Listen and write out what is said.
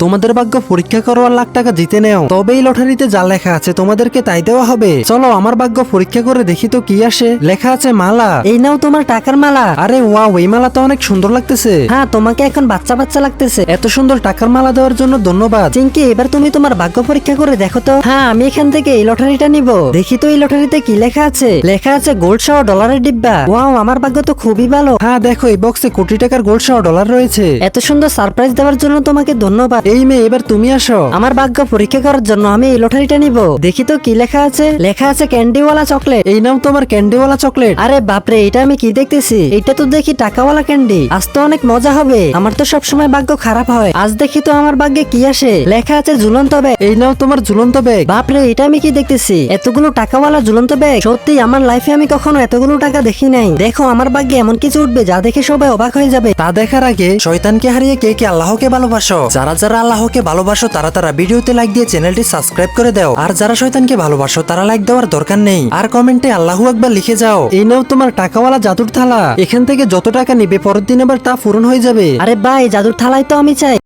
তোমাদের ভাগ্য পরীক্ষা করো আর লাখ টাকা জিতে নেও, তবেই লটারিতে যা লেখা আছে তোমাদেরকে তাই দেওয়া হবে। চলো আমার ভাগ্য পরীক্ষা করে দেখি তো কি আসে। লেখা আছে মালা। এই নাও তোমার টাকার মালা। আরে ওয়াও, এই মালা তো অনেক সুন্দর লাগতেছে। হ্যাঁ, তোমাকে এখন বাচ্চা বাচ্চা লাগতেছে। এত সুন্দর টাকার মালা দেওয়ার জন্য ধন্যবাদ। চিঙ্কি, এবার তুমি তোমার ভাগ্য পরীক্ষা করে দেখো তো। হ্যাঁ, আমি এখান থেকে এই লটারিটা নিব। দেখি তো এই লটারিতে কি লেখা আছে। লেখা আছে গোল্ড সহ ডলারের ডিব্বা। ওয়াও, আমার ভাগ্য তো খুবই ভালো। হ্যাঁ দেখো, এই বক্সে কোটি টাকার গোল্ড সহ ডলার রয়েছে। এত সুন্দর সারপ্রাইজ দেওয়ার জন্য তোমাকে ধন্যবাদ। এই মেয়ে, এবার তুমি আসো। আমার ভাগ্য পরীক্ষা করার জন্য আমি এই লটারিটা নিব। দেখি তো কি লেখা আছে। লেখা আছে ক্যান্ডিওয়ালা চকলেট। এই নাও তোমার ক্যান্ডিওয়ালা চকলেট। আরে বাপরে, এটা আমি কি দেখতেছি? এটা তো দেখি টাকাওয়ালা ক্যান্ডি। আজ তো অনেক মজা হবে। আমার তো সবসময় ভাগ্য খারাপ হয়, আজ দেখি তো আমার ভাগ্যে কি আসে। লেখা আছে ঝুলন্ত ব্যাগ। এই নাও তোমার ঝুলন্ত ব্যাগ। বাপরে, এটা আমি কি দেখতেছি? এতগুলো টাকাওয়ালা ঝুলন্ত ব্যাগ। সত্যি আমার লাইফে আমি কখনো এতগুলো টাকা দেখি নাই। দেখো, আমার ভাগ্যে এমন কিছু উঠবে যা দেখে সবাই অবাক হয়ে যাবে। তা দেখার আগে শয়তানকে হারিয়ে কে কে আল্লাহকে ভালোবাসো? যারা যারা আল্লাহকে ভালোবাসো তারা তারা ভিডিওতে লাইক দিয়ে চ্যানেলটি সাবস্ক্রাইব করে দাও। আর যারা শয়তানকে ভালোবাসো তারা লাইক দেওয়ার দরকার নেই, আর কমেন্টে আল্লাহু আকবার লিখে যাও। এই নাও তোমার টাকাওয়ালা জাদুর থালা। এখান থেকে যত টাকা নিবে পরের দিন আবার তা পূরণ হয়ে যাবে। আরে ভাই, জাদুর থালাই তো আমি চাই।